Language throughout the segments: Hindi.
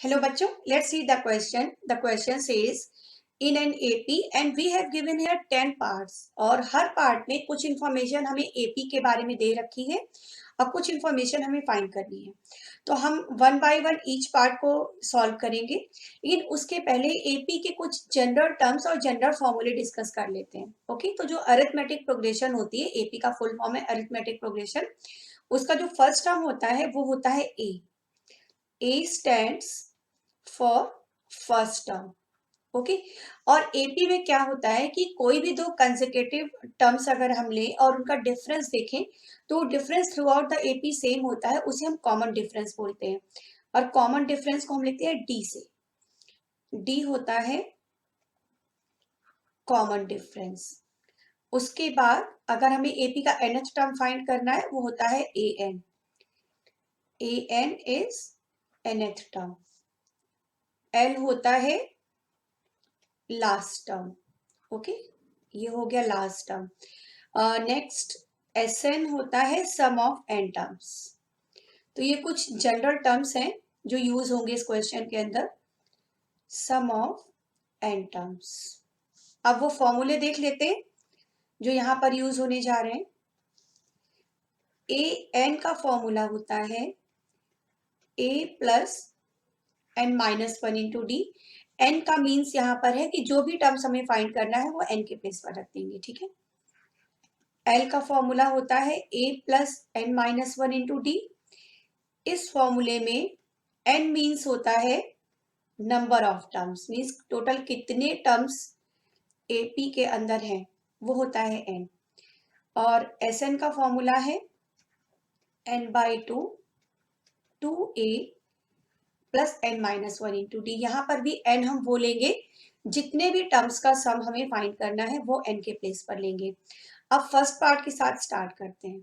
Hello बच्चों, let's see the question. The question says in an AP and we have given here 10 parts और हर पार्ट में कुछ इंफॉर्मेशन हमें AP के बारे में दे रखी है और कुछ इंफॉर्मेशन हमें फाइंड करनी है। तो हम one by one each part को सॉल्व करेंगे, लेकिन उसके पहले AP के कुछ जनरल टर्म्स और जनरल फॉर्मूले डिस्कस कर लेते हैं। ओके, तो जो अरिथमेटिक प्रोग्रेशन होती है, AP का फुल फॉर्म है अरिथमेटिक प्रोग्रेशन। उसका जो फर्स्ट टर्म होता है वो होता है A. A stands for first term. Okay, और एपी में क्या होता है कि कोई भी दो कंसेक्यूटिव टर्म्स अगर हम लें और उनका डिफरेंस देखें तो difference through out the AP same होता है, उसे हम कॉमन डिफरेंस बोलते हैं। और कॉमन डिफरेंस को हम लिखते हैं डी से। डी होता है कॉमन डिफरेंस। उसके बाद अगर हमें एपी का nth टर्म फाइंड करना है वो होता है a n. A n is nth term. L होता है लास्ट टर्म। ओके, ये हो गया last term. Next s n होता है सम ऑफ एन टर्म्स। तो ये कुछ जनरल टर्म्स हैं जो यूज होंगे इस क्वेश्चन के अंदर। सम ऑफ एन टर्म्स। अब वो फॉर्मूले देख लेते हैं जो यहाँ पर यूज होने जा रहे हैं। ए एन का फॉर्मूला होता है a plus n minus one into d. N का मीन्स यहाँ पर है कि जो भी टर्म्स हमें फाइंड करना है वो एन के प्लेस पर रख देंगे, ठीक है। एल का फॉर्मूला होता है a plus n minus one into d. इस फॉर्मूले में एन मीन्स होता है number of terms, means total कितने टर्म्स एपी के अंदर हैं वो होता है एन। और एस एन का फॉर्मूला है n by two, two a plus n minus one into d. यहाँ पर भी एन हम वो लेंगे जितने भी टर्म्स का सम हमें फाइंड करना है वो एन के प्लेस पर लेंगे। अब फर्स्ट पार्ट के साथ स्टार्ट करते हैं।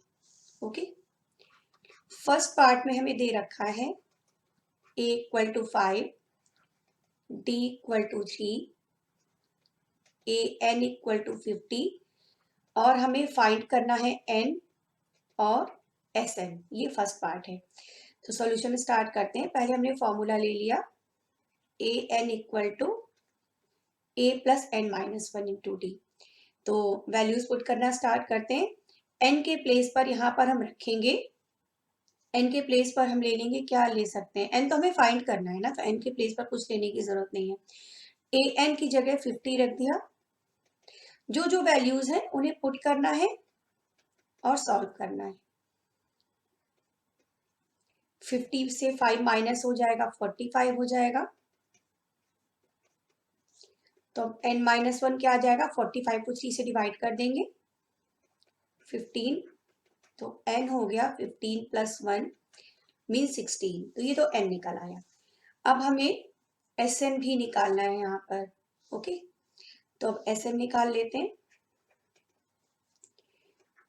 ओके, फर्स्ट पार्ट में हमें दे रखा है a equal to 5, d equal to 3, a n equal to 50 और हमें फाइंड करना है n और sn। ये फर्स्ट पार्ट है। तो सॉल्यूशन स्टार्ट करते हैं। पहले हमने फॉर्मूला ले लिया a n equal to a plus n minus one into d. तो वैल्यूज पुट करना स्टार्ट करते हैं। n के प्लेस पर यहाँ पर हम रखेंगे, n के प्लेस पर हम ले लेंगे, क्या ले सकते हैं, n तो हमें फाइंड करना है ना, तो n के प्लेस पर कुछ लेने की जरूरत नहीं है। ए एन की जगह 50 रख दिया। जो जो वैल्यूज हैं उन्हें पुट करना है और सॉल्व करना है। 50 से 5 माइनस हो जाएगा, 45 हो जाएगा। तो n माइनस वन क्या आ जाएगा, 45 को 3 से डिवाइड कर देंगे, 15। तो n हो गया 15 प्लस 1 मीन 16। तो ये तो n निकल आया। अब हमें Sn भी निकालना है यहाँ पर। ओके, तो अब Sn निकाल लेते हैं।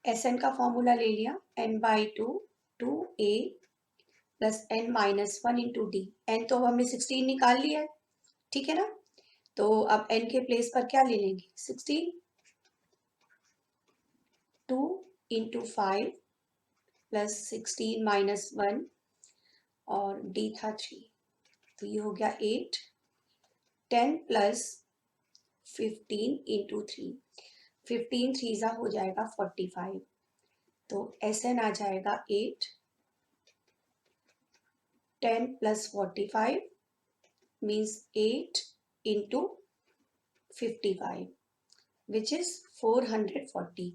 Sn का फॉर्मूला ले लिया n by two, two a plus n minus one into d. N तो अब हमने 16 निकाल लिया है, ठीक है ना। तो अब एन के प्लेस पर क्या ले लेंगे, 16। 2 इंटू 5 प्लस 16 माइनस 1 और डी था 3। तो ये हो गया 8। 10 प्लस 15 इंटू 3, 15 थ्रीजा हो जाएगा 45। तो एस एन आ जाएगा 8। 10 plus 45 means 8 into 55 which is 440।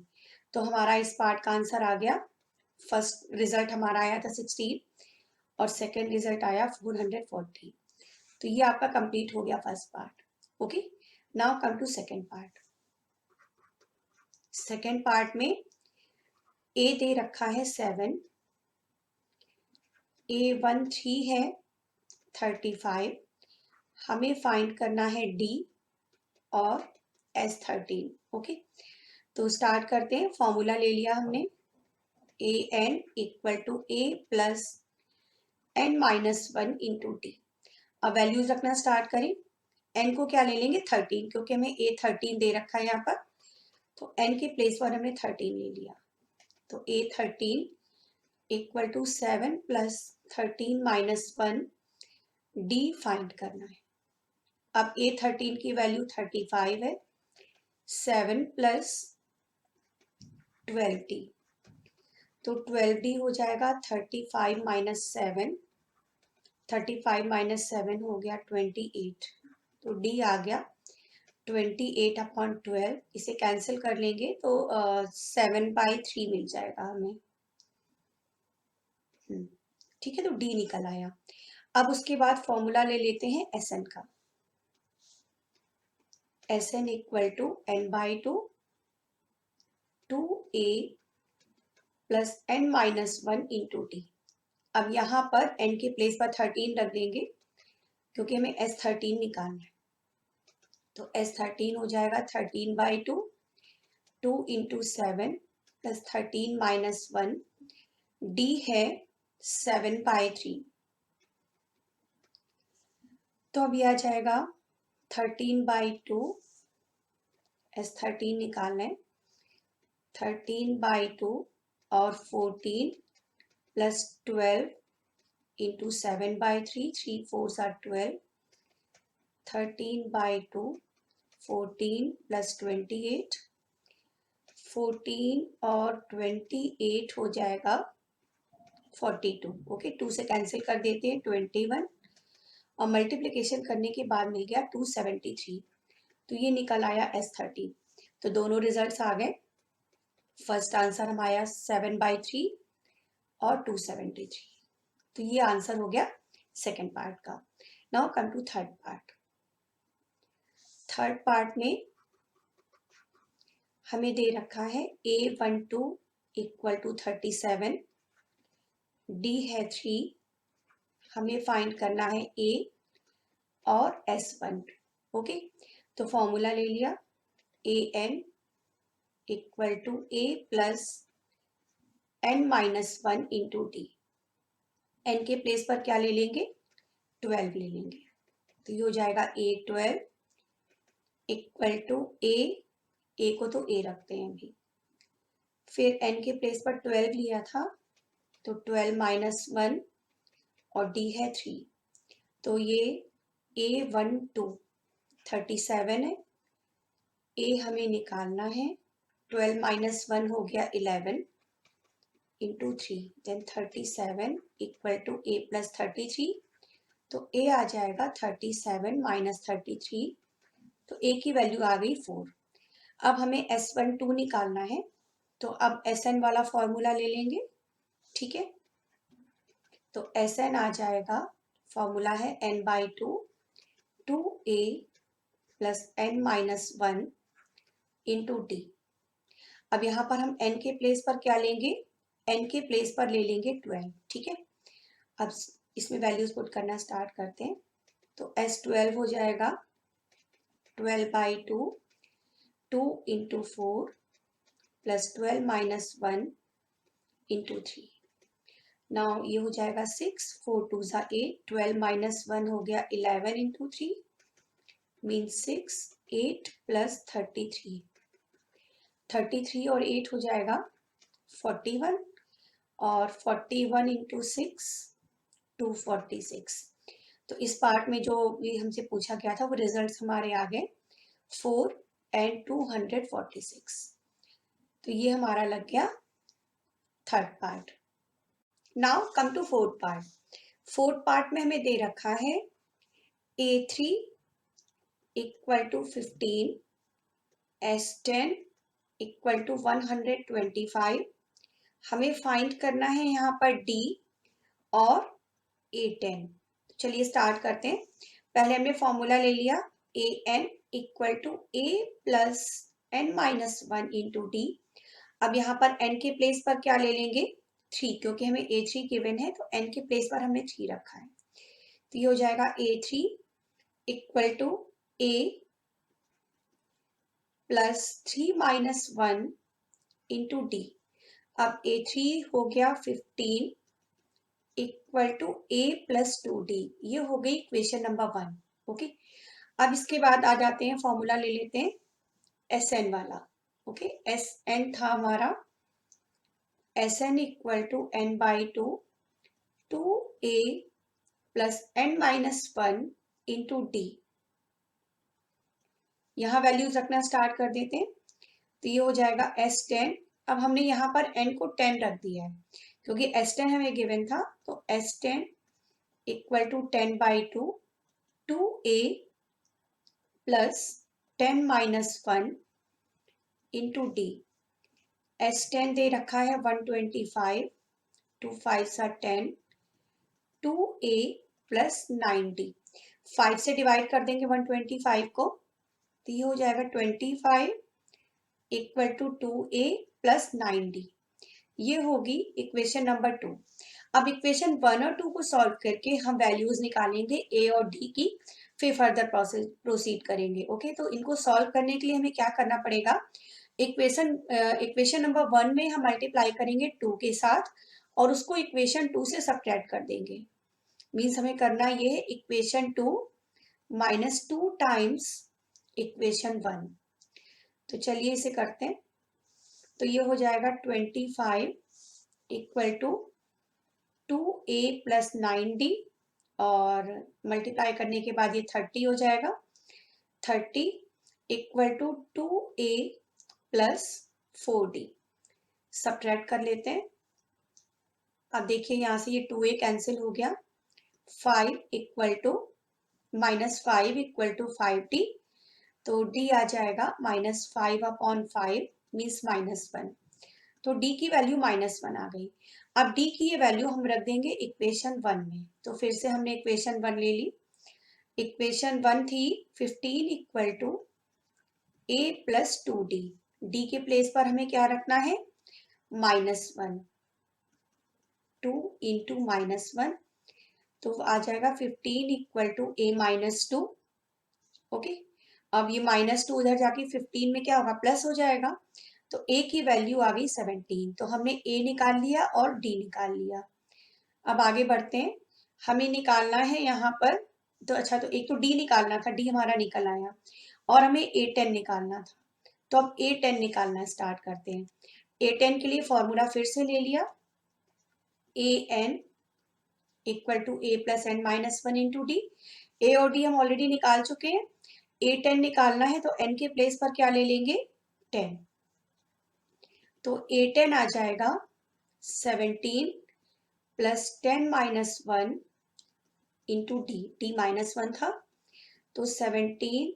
तो हमारा इस पार्ट का आंसर आ गया। फर्स्ट रिजल्ट हमारा आया था 16 और सेकेंड रिजल्ट आया 440। तो ये आपका कंप्लीट हो गया first part. Okay, now come to second part. Second part में ए दे रखा है 7, A1 3 है 35। हमें फाइंड करना है डी और S13। ओके, तो स्टार्ट करते हैं। फॉर्मूला ले लिया हमने a n equal to a plus n minus one into T. अब वैल्यूज रखना स्टार्ट करें। एन को क्या ले लेंगे, 13, क्योंकि हमें ए 13 दे रखा है यहाँ पर। तो एन के प्लेस पर हमने 13 ले लिया। तो a 13 equal to 7 plus 13 minus 1 d find करना है। अब A13 की वैल्यू 35 है, 7 प्लस 12D, तो 12D हो जाएगा 35 माइनस 7, 35 माइनस 7 हो गया 28, तो डी आ गया 28/12। इसे कैंसिल कर लेंगे तो 7/3 मिल जाएगा हमें। ठीक है, तो डी निकल आया। अब उसके बाद फॉर्मूला ले लेते हैं Sn का। Sn equal to n/2 2a plus n-1 into T. अब यहाँ पर n के प्लेस पर 13 रख देंगे क्योंकि हमें S13 निकालना है। तो S13 हो जाएगा 13/2, 2 इंटू 7 प्लस 13 माइनस 1, डी है 7/3। तो अब ये आ जाएगा 13/2, S13 निकालना है, 13/2 और 14 plus 12 into 7/3, 3 4s are 12, 13/2, 14 plus 28, 14 और 28 हो जाएगा 42। ओके, 2 से कैंसिल कर देते हैं 21 और मल्टीप्लिकेशन करने के बाद मिल गया 273। तो ये निकल आया S13। तो दोनों रिजल्ट्स आ गए। फर्स्ट आंसर हमारा 7/3 और 273। तो ये आंसर हो गया सेकेंड पार्ट का। Now come to third part. Third part में हमें दे रखा है A12 इक्वल टू 37, D है 3, हमें फाइंड करना है A और S1। ओके, तो फॉर्मूला ले लिया, AN equal to A plus n-1 into d. n के प्लेस पर क्या ले लेंगे, 12 ले लेंगे। तो ये हो जाएगा A12 इक्वल टू A को तो A रखते हैं अभी, फिर n के प्लेस पर 12 लिया था तो 12 माइनस 1 और D है 3। तो ये A12 37 है, A हमें निकालना है, 12 माइनस 1 हो गया 11 into 3, then 37 equal to A plus 33। तो A आ जाएगा 37 माइनस 33, तो A की वैल्यू आ गई 4। अब हमें S12 निकालना है, तो अब Sn वाला फॉर्मूला ले लेंगे। ठीक है, तो Sn आ जाएगा, फॉर्मूला है n/2 2a plus n-1 into d. अब यहाँ पर हम n के प्लेस पर क्या लेंगे, n के प्लेस पर ले लेंगे 12। ठीक है, अब इसमें वैल्यूज पुट करना स्टार्ट करते हैं। तो S12 हो जाएगा 12/2 2 into 4 plus 12 minus 1 into 3। Now ये हो जाएगा 6, 4 2 ज़ा 8, 12 माइनस 1 हो गया 11 इंटू 3 मीन्स 6, 8 प्लस 33, 33 और 8 हो जाएगा 41 और 41 इंटू 6 246। तो इस पार्ट में जो भी हमसे पूछा गया था वो रिजल्ट्स हमारे आ गए 4 एंड 246। तो ये हमारा लग गया third part. Now come to fourth part. Fourth part में हमें दे रखा है A3 equal to 15, S10 equal to 125। हमें फाइंड करना है यहाँ पर D और A10। चलिए स्टार्ट करते हैं। पहले हमने फॉर्मूला ले लिया AN equal to A plus n-1 into d. अब यहाँ पर n के प्लेस पर क्या ले लेंगे, 3, क्योंकि हमें A3 गिवन है तो n के प्लेस पर हमने 3 रखा है। तो ये हो जाएगा A3 equal to A plus 3 minus 1 into d. अब A3 हो गया 15 equal to A plus 2D। ये हो गई इक्वेशन नंबर 1। ओके, अब इसके बाद आ जाते हैं, फॉर्मूला ले लेते हैं Sn वाला। ओके, Sn था हमारा Sn equal to n/2 2a plus n minus 1 into d. यहाँ वैल्यूज रखना स्टार्ट कर देते हैं। तो ये हो जाएगा S10। अब हमने यहाँ पर n को 10 रख दिया है क्योंकि S10 हमें गिवन था। तो S10 equal to 10/2 2a plus 10 minus 1 into d. S10 दे रखा है 125, 2 5 10, 2a प्लस 9d। 5 से डिवाइड कर देंगे 125 को, तो ये हो जाएगा 25 equal to 2a plus 9d। ये होगी इक्वेशन नंबर 2। अब इक्वेशन 1 और 2 को सॉल्व करके हम वैल्यूज निकालेंगे a और d की, फिर फर्दर प्रोसीड करेंगे। ओके, तो इनको सॉल्व करने के लिए हमें क्या करना पड़ेगा, इक्वेशन नंबर 1 में हम मल्टीप्लाई करेंगे 2 के साथ और उसको इक्वेशन 2 से सब्ट्रैक्ट कर देंगे। मीन्स हमें करना ये है इक्वेशन 2 माइनस 2 टाइम्स इक्वेशन 1। तो चलिए इसे करते हैं। तो ये हो जाएगा 25 equal to 2a plus 9d और मल्टीप्लाई करने के बाद ये 30 हो जाएगा। 30 equal to 2a plus 4d। Subtract कर लेते हैं। अब देखिए यहाँ से ये 2a कैंसिल हो गया। 5 equal to minus 5 equal to 5d। तो d आ जाएगा -5 अपॉन 5 मीन्स -1। तो d की वैल्यू -1 आ गई। अब d की ये वैल्यू हम रख देंगे इक्वेशन 1 में। तो फिर से हमने इक्वेशन 1 ले ली। इक्वेशन 1 थी 15 equal to a plus 2d। d के प्लेस पर हमें क्या रखना है, -1। 2 इंटू -1 तो आ जाएगा 15 equal to a minus 2। Okay, अब ये -2 उधर जाके 15 में क्या होगा, प्लस हो जाएगा। तो a की वैल्यू आ गई 17। तो हमने a निकाल लिया और d निकाल लिया। अब आगे बढ़ते हैं। हमें निकालना है यहाँ पर, तो अच्छा, तो एक तो d निकालना था, d हमारा निकल आया, और हमें a10 निकालना था। तो अब a10 निकालना स्टार्ट करते हैं। a10 के लिए फॉर्मूला फिर से ले लिया, an equal to a plus n minus 1 into d. a और d हम ऑलरेडी निकाल चुके हैं। a10 निकालना है तो n के प्लेस पर क्या ले लेंगे, 10। तो a10 आ जाएगा 17 plus 10 minus 1 into D minus 1 था। तो 17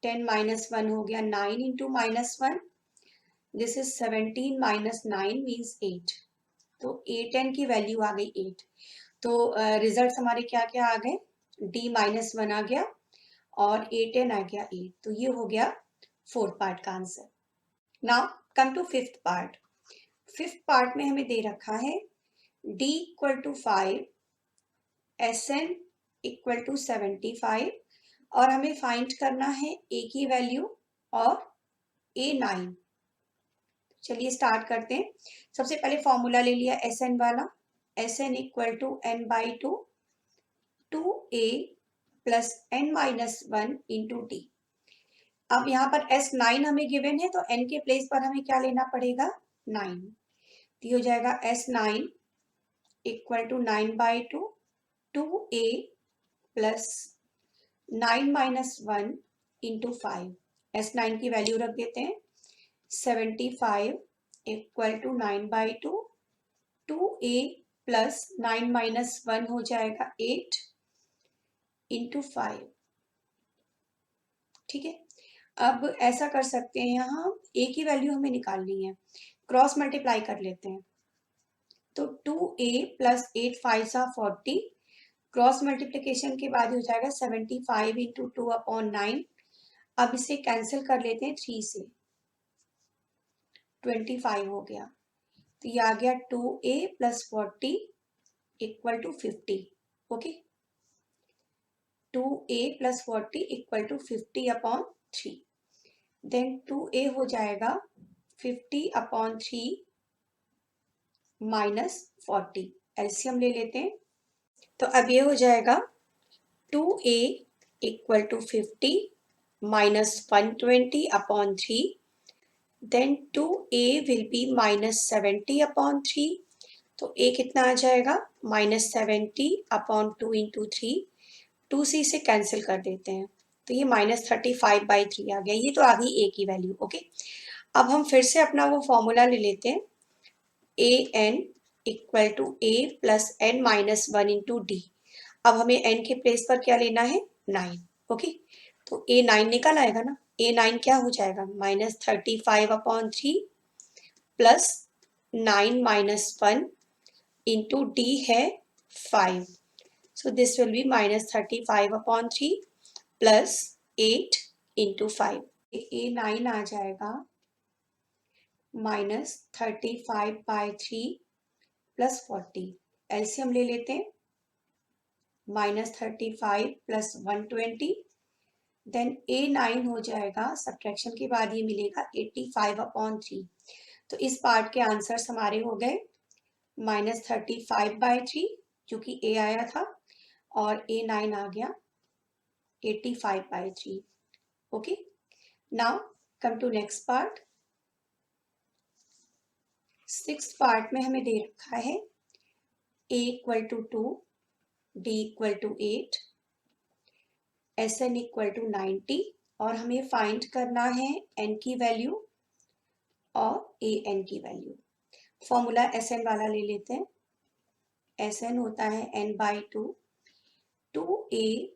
10 माइनस 1 हो गया 9 into -1। This is 17 minus 9 means 8। तो a10 की वैल्यू आ गई 8। तो रिजल्ट हमारे क्या क्या आ गए, d-1 आ गया और a10 आ गया 8। तो ये हो गया 4th पार्ट का answer. Now come to 5th part. 5th part में हमें दे रखा है d equal to 5, Sn equal to 75 और हमें फाइंड करना है a की वैल्यू और a9। चलिए स्टार्ट करते हैं। सबसे पहले फॉर्मूला ले लिया Sn वाला, Sn equal to n/2 2a plus n minus 1 into d. अब यहाँ पर S9 हमें गिवन है तो n के प्लेस पर हमें क्या लेना पड़ेगा, 9। तो हो जाएगा S9 equal to 9/2 2a plus 9 minus 1 into 5। S9 की वैल्यू रख देते हैं 75 equal to 9/2 2a plus 9 minus 1 हो जाएगा 8 इंटू 5। ठीक है, अब ऐसा कर सकते हैं, यहाँ a की वैल्यू हमें निकालनी है, क्रॉस मल्टीप्लाई कर लेते हैं। तो 2a प्लस 8 5 40, क्रॉस मल्टीप्लिकेशन के बाद हो जाएगा 75 इंटू 2 अपॉन 9। अब इसे कैंसिल कर लेते हैं 3 से, 25 हो गया। तो ये आ गया 2a plus 40 equal to 50। Okay, 2a plus 40 equal to 50 upon 3। Then 2a हो जाएगा 50 अपॉन 3 माइनस 40। एलसीएम ले लेते हैं। तो अब ये हो जाएगा 2a equal to 50 minus 120 upon 3। Then 2a will be minus 70 upon 3 तो a कितना आ जाएगा -70 अपॉन 2 इंटू 3, 2c से कैंसिल कर देते हैं तो ये -35/3 आ गया। ये तो आ गई a की वैल्यू। ओके, अब हम फिर से अपना वो फॉर्मूला ले लेते हैं, a n equal to a plus n minus 1 into d. अब हमें n के प्लेस पर क्या लेना है 9। ओके, तो a 9 निकल आएगा ना, a 9 क्या हो जाएगा -35/3 प्लस 9 माइनस 1 इंटू डी है 5। So this will be -35/3 plus 8 into 5। a 9 आ जाएगा -35/3 प्लस 40। एलसीएम ले लेते हैं, -35 प्लस 120, देन a 9 हो जाएगा, सब्ट्रैक्शन के बाद ये मिलेगा 85/3। तो इस पार्ट के आंसर्स हमारे हो गए -35/3 क्योंकि a आया था और a 9 आ गया 85/3। Okay, now come to next part. 6th part में हमें दे रखा है a equal to 2, d equal to 8, Sn equal to 90 और हमें फाइंड करना है n की वैल्यू और an की वैल्यू। फॉर्मूला Sn वाला ले लेते हैं, Sn होता है n/2, 2a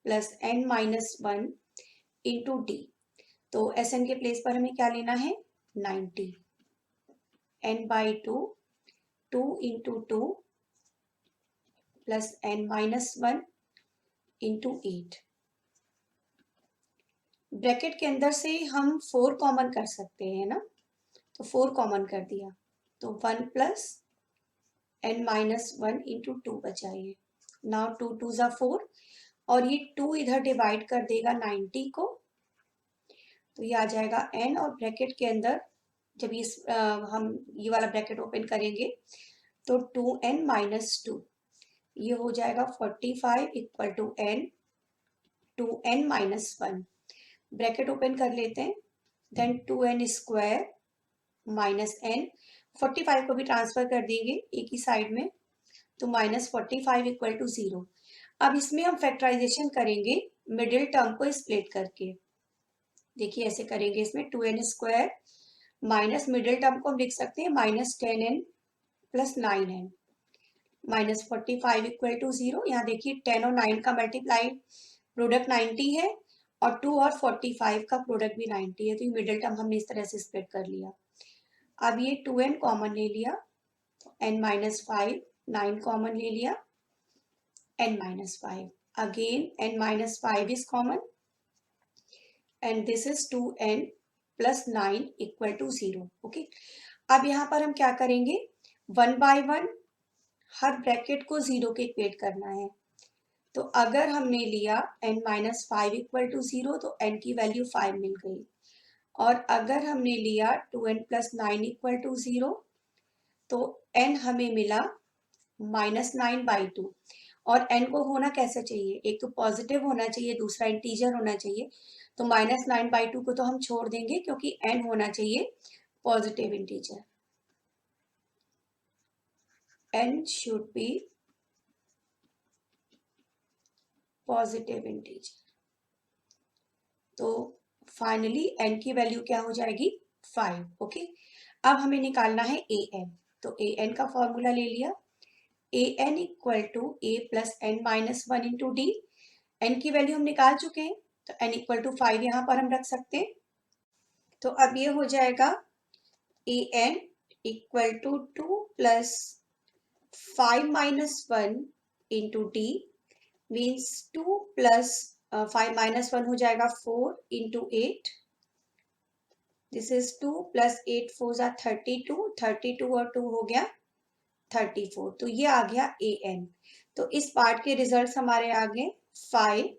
plus n minus 1 into d. तो Sn के प्लेस पर हमें क्या लेना है 90, n/2, 2 into 2 plus n minus 1 into 8। Bracket के अंदर से हम 4 कॉमन कर सकते हैं ना, तो 4 कॉमन कर दिया तो 1 प्लस n माइनस 1 इंटू 2 बचा ये। नाउ 2 2 ज़ा 4 और ये 2 इधर डिवाइड कर देगा 90 को, तो ये आ जाएगा n और ब्रैकेट के अंदर जब हम ये वाला ब्रैकेट ओपन करेंगे तो 2n माइनस 2, ये हो जाएगा 45 equal to n, 2n minus 1। Bracket open कर लेते हैं, then 2n square minus n, 45 को भी ट्रांसफर कर देंगे एक ही साइड में, तो -45 इक्वल टू 0। अब इसमें हम फैक्टराइजेशन करेंगे मिडिल टर्म को स्प्लिट करके। देखिए ऐसे करेंगे, इसमें 2n square minus middle term को हम लिख सकते हैं -10n plus 9n, -45 equal to 0। यहाँ देखिए 10 और 9 का मल्टीप्लाई प्रोडक्ट 90 है और 2 और 45 का प्रोडक्ट भी 90 है, तो ये मिडिल टर्म हमने इस तरह से स्प्लिट कर लिया। अब ये 2n कॉमन ले लिया तो n माइनस 5, 9 कॉमन ले लिया n minus 5, again n minus 5 is common and this is 2n plus 9 equal to 0। Okay, अब यहाँ पर हम क्या करेंगे 1 बाय 1 हर ब्रैकेट को 0 के इक्वेट करना है। तो अगर हमने लिया n माइनस 5 इक्वल टू 0 तो n की वैल्यू 5 मिल गई, और अगर हमने लिया 2n प्लस 9 इक्वल टू 0 तो n हमें मिला -9/2। और n को होना कैसे चाहिए, एक तो पॉजिटिव होना चाहिए, दूसरा इंटीजर होना चाहिए। तो -9/2 को तो हम छोड़ देंगे क्योंकि n होना चाहिए positive integer, n should be positive integer. तो फाइनली n की वैल्यू क्या हो जाएगी 5। ओके, अब हमें निकालना है an, तो an का फॉर्मूला ले लिया, an equal to a plus n minus 1 into d. n की वैल्यू हम निकाल चुके हैं तो n इक्वल टू 5 यहाँ पर हम रख सकते हैं। तो अब ये हो जाएगा an equal to 2 plus 5 minus 1 into d means 2 plus 5 minus 1 हो जाएगा 4 इंटू 8, दिस इज 2 प्लस 8 4 ज़ा 32, 32 और 2 हो गया 34। तो ये आ गया an। तो इस पार्ट के रिजल्ट्स हमारे आ गए 5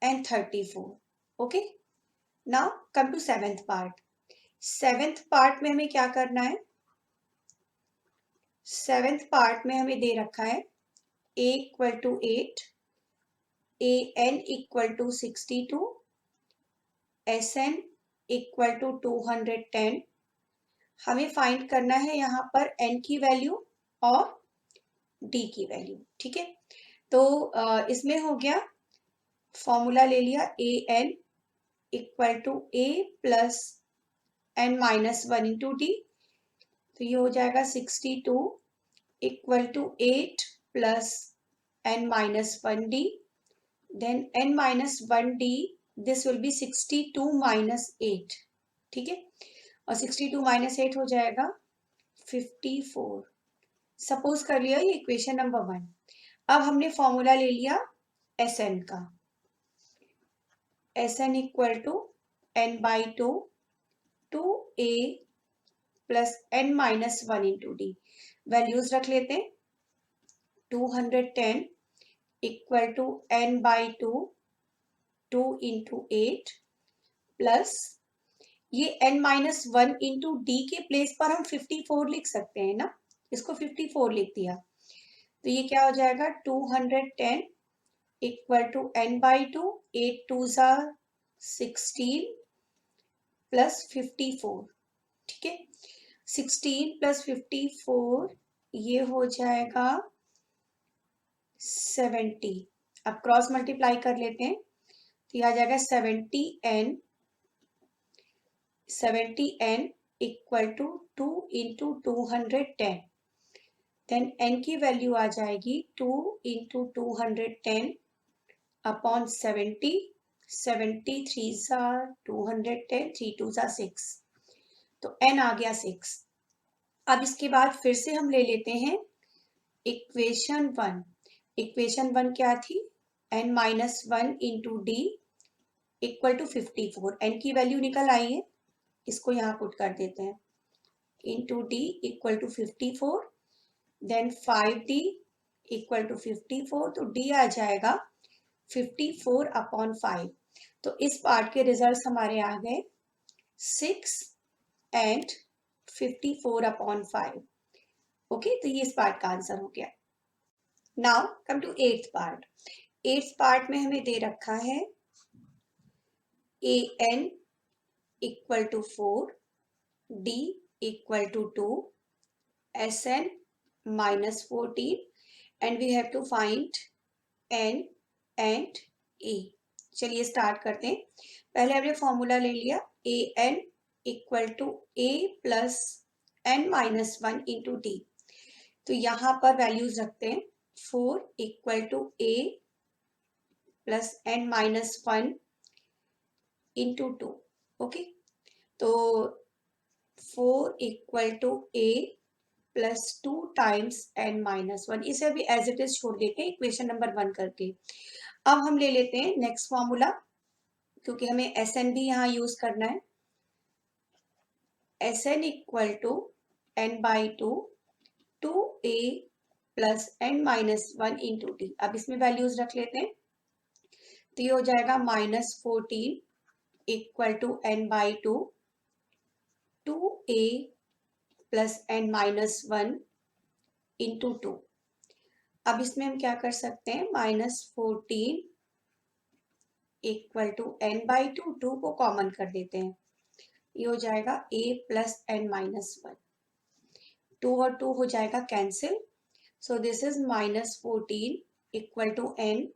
and 34। Okay, now come to 7th part. 7th part में हमें क्या करना है, 7th पार्ट में हमें दे रखा है a equal to 8, an equal to 62, Sn equal to 210। हमें फाइंड करना है यहाँ पर n की वैल्यू और डी की वैल्यू। ठीक है, तो इसमें हो गया, फॉर्मूला ले लिया a n equal to a plus n minus one into d, तो ये हो जाएगा 62 equal to 8 plus n minus 1d, then n minus 1d, this will be 62 minus 8। ठीक है, और 62 minus 8 हो जाएगा 54। सपोज कर लिया ये इक्वेशन नंबर 1। अब हमने फॉर्मूला ले लिया Sn का, Sn equal to n by two 2a plus n minus one into d. Values रख लेते हैं, 210 equal to n by two 2 into 8 plus ये n minus one into d के प्लेस पर हम 54 लिख सकते हैं ना, इसको 54 लिख दिया, तो ये क्या हो जाएगा 210 equal to n by two 8 टू ज़ा 16 प्लस 54। ठीक है, 16 प्लस 54 ये हो जाएगा 70। अब क्रॉस मल्टीप्लाई कर लेते हैं, तो यह आ जाएगा 70n equal to 2 into 210, then n की वैल्यू आ जाएगी 2 इंटू 210 अपॉन 70, 70 3 ज़ा 210, 3 2 ज़ा 6, तो n आ गया 6। अब इसके बाद फिर से हम ले लेते हैं इक्वेशन 1। इक्वेशन 1 क्या थी, n minus one into d equal to 54, n की वैल्यू निकल आई है, इसको यहाँ पुट कर देते हैं, into d equal to 54, then 5d equal to 54, तो d आ जाएगा 54 अपॉन 5। तो इस पार्ट के रिजल्ट्स हमारे आ गए 6 एंड 54 अपॉन 5। ओके, तो ये इस पार्ट का आंसर हो गया। Now come to eighth part. Eighth part में हमें दे रखा है a n equal to 4, d equal to 2, Sn minus 14, and we have to find n and a। चलिए स्टार्ट करते हैं। पहले हमने फॉर्मूला ले लिया a n equal to a plus n minus one into d, तो यहाँ पर वैल्यूज रखते हैं, 4 equal to a plus n minus one into 2। Okay, तो 4 equal to a plus 2 times n minus one, इसे अभी एज इट इज छोड़ देते हैं इक्वेशन नंबर 1 करके। अब हम ले लेते हैं नेक्स्ट फॉर्मूला, क्योंकि हमें Sn भी यहाँ यूज करना है। Sn equal to n by two 2a plus n minus one into d. अब इसमें वैल्यूज रख लेते हैं, तो ये हो जाएगा -14 equal to n by two 2a plus n minus one into 2। अब इसमें हम क्या कर सकते हैं, -14 equal to n by two, 2 को कॉमन कर देते हैं, ये हो जाएगा a plus n minus one, 2 और 2 हो जाएगा cancel, so this is -14 equal to n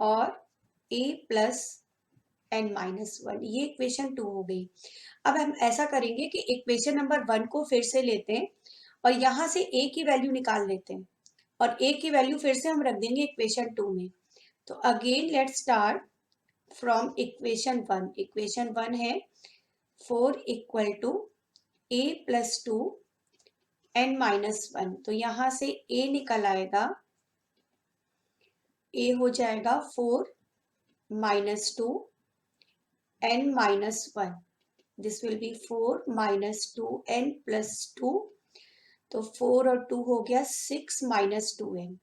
और a plus n minus one, ये इक्वेशन 2 हो गई। अब हम ऐसा करेंगे कि इक्वेशन नंबर 1 को फिर से लेते हैं और यहाँ से a की वैल्यू निकाल लेते हैं, और a की वैल्यू फिर से हम रख देंगे इक्वेशन 2 में। तो again let's start from equation 1। Equation 1 है 4 equal to a plus two n minus one, तो यहाँ से a निकल आएगा, a हो जाएगा 4 minus two n minus one, this will be 4 minus two n plus two, तो 4 और 2 हो गया 6 माइनस 2n,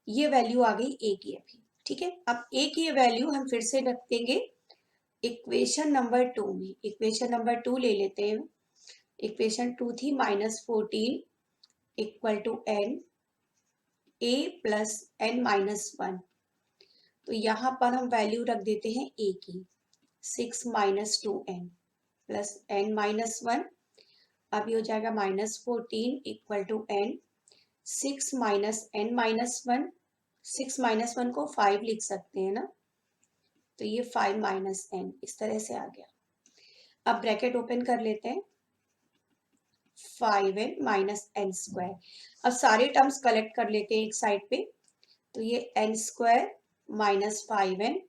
ये वैल्यू आ गई a की अभी। ठीक है, अब a की वैल्यू हम फिर से रख देंगे इक्वेशन नंबर 2 में। इक्वेशन नंबर 2 ले लेते हैं, इक्वेशन 2 थी -14 equal to n a plus n minus one, तो यहाँ पर हम वैल्यू रख देते हैं a की, 6 minus 2n plus n minus one, अब ये हो जाएगा -14 equal to n, 6 minus n minus 1, 6 माइनस 1 को 5 लिख सकते हैं ना, तो ये 5 माइनस n इस तरह से आ गया। अब ब्रैकेट ओपन कर लेते हैं, 5n माइनस एन स्क्वायर। अब सारे टर्म्स कलेक्ट कर लेते हैं एक साइड पे, तो ये n square minus 5n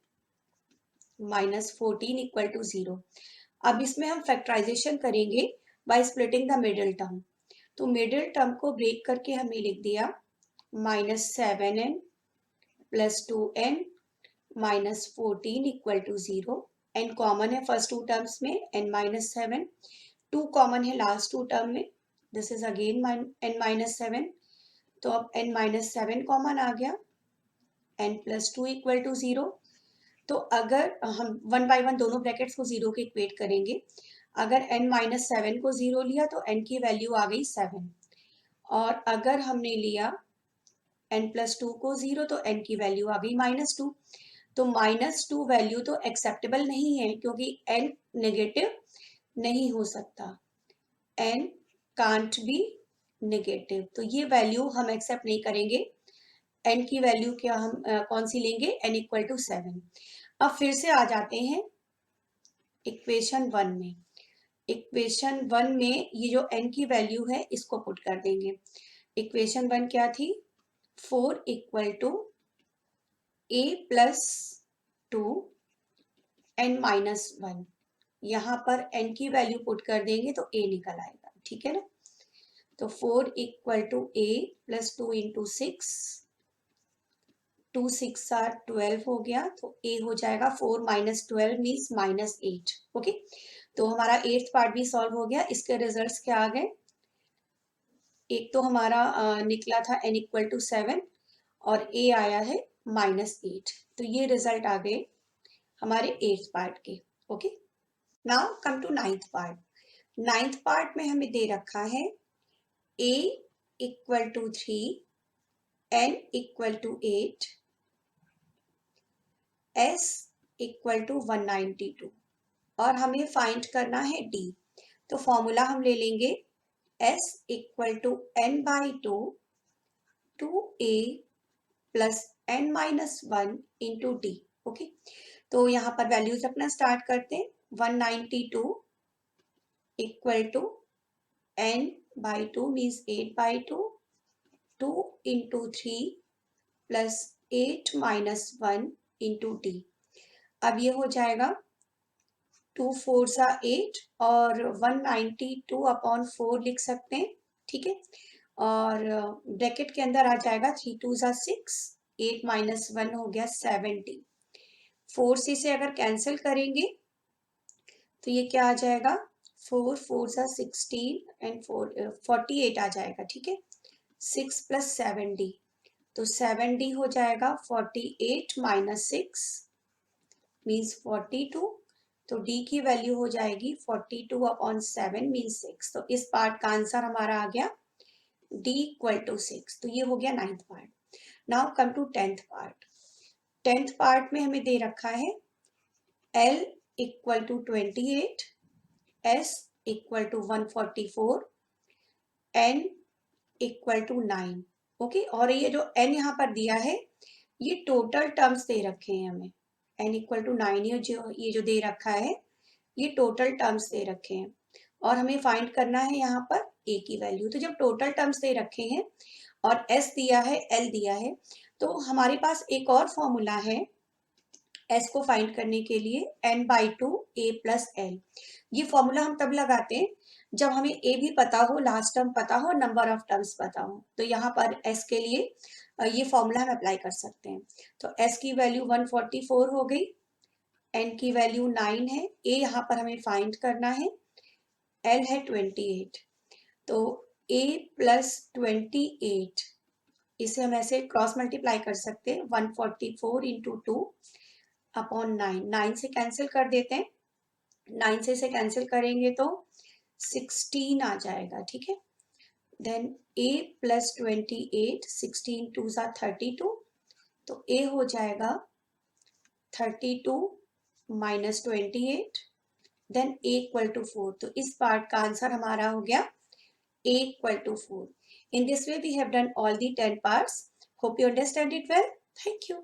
minus 14 equal to 0। अब इसमें हम फैक्टराइजेशन करेंगे by splitting the middle term. तो मिडिल टर्म को ब्रेक करके हमने लिख दिया minus 7n plus 2n minus 14 equal to 0। n common है फर्स्ट टू टर्म्स में, n माइनस 7, 2 कॉमन है लास्ट टू टर्म में, this is again n minus 7। तो अब n माइनस 7 कॉमन आ गया, n प्लस 2 इक्वल टू 0। तो अगर हम वन बाय वन दोनों ब्रैकेट्स को 0 के इक्वेट करेंगे, अगर n माइनस 7 को 0 लिया तो n की वैल्यू आ गई 7, और अगर हमने लिया n प्लस 2 को 0 तो n की वैल्यू आ गई माइनस 2। तो माइनस 2 वैल्यू तो एक्सेप्टेबल नहीं है क्योंकि n नेगेटिव नहीं हो सकता, n कांट बी नेगेटिव, तो ये वैल्यू हम एक्सेप्ट नहीं करेंगे। n की वैल्यू क्या हम कौन सी लेंगे, n इक्वल टू 7। अब फिर से आ जाते हैं इक्वेशन 1 में। इक्वेशन 1 में ये जो n की वैल्यू है इसको पुट कर देंगे। इक्वेशन 1 क्या थी, 4 equal to a plus 2 n minus 1। यहाँ पर n की वैल्यू पुट कर देंगे तो a निकल आएगा, ठीक है ना। तो 4 equal to a plus 2 into 6, 2 6 are 12 हो गया, तो a हो जाएगा 4 माइनस 12 मीन्स माइनस 8। ओके, तो हमारा 8th पार्ट भी सॉल्व हो गया। इसके रिजल्ट्स क्या आ गए, एक तो हमारा निकला था n इक्वल टू 7 और a आया है माइनस 8। तो ये रिजल्ट आ गए हमारे 8th पार्ट के। Okay, now come to 9th part. 9th part में हमें दे रखा है a equal to 3, n equal to 8, s equal to 192 और हमें फाइंड करना है d। तो फॉर्मूला हम ले लेंगे s equal to n by 2 2a plus n minus 1 into d. Okay, तो यहाँ पर वैल्यूज अपना स्टार्ट करते हैं। 192 equal to n by 2 means 8 by 2, 2 into 3 plus 8 minus 1 into d. अब ये हो जाएगा 2 4 सा 8 और 192 अपॉन 4 लिख सकते हैं, ठीक है। और ब्रैकेट के अंदर आ जाएगा 3 2 सा 6, 8 माइनस 1 हो गया 70। 4 से इसे अगर कैंसिल करेंगे तो ये क्या आ जाएगा, 4 4 सा 16 एंड 4 48 आ जाएगा, ठीक है। 6 प्लस 7d, तो 7d हो जाएगा 48 माइनस 6 मीन्स 42। तो d की वैल्यू हो जाएगी 42 अपॉन 7 मीन्स 6। तो इस पार्ट का आंसर हमारा आ गया d इक्वल टू 6। तो ये हो गया 9th part. Now come to 10th part. 10th part में हमें दे रखा है l equal to 28, s equal to 144, n equal to 9। Okay, और ये जो n यहाँ पर दिया है ये टोटल टर्म्स दे रखे हैं हमें, n इक्वल टू 9 ये जो दे रखा है ये टोटल टर्म्स दे रखे हैं और हमें फाइंड करना है यहाँ पर a की वैल्यू। तो जब टोटल टर्म्स दे रखे हैं और s दिया है l दिया है तो हमारे पास एक और फॉर्मूला है s को फाइंड करने के लिए, n by 2 a plus L. ये फॉर्मूला हम तब लगाते हैं जब हमें a भी पता हो, लास्ट टर्म पता हो, नंबर ऑफ टर्म्स पता हो। तो यहाँ पर s के लिए ये फॉर्मूला हम अप्लाई कर सकते हैं। तो s की वैल्यू 144 हो गई, n की वैल्यू 9 है, a यहाँ पर हमें फाइंड करना है, l है 28। तो a प्लस 28 इसे हम ऐसे क्रॉस मल्टीप्लाई कर सकते हैं, 144 इंटू 2 अपॉन 9, 9 से कैंसिल कर देते हैं, 9 से इसे कैंसिल करेंगे तो 16 आ जाएगा, ठीक है। देन a प्लस 28, 16 2 सा 32, तो a हो जाएगा 32 minus 28, then a equal to 4। तो इस पार्ट का आंसर हमारा हो गया a equal to 4। In this way, we have done all the 10 parts. Hope you understand it well. Thank you.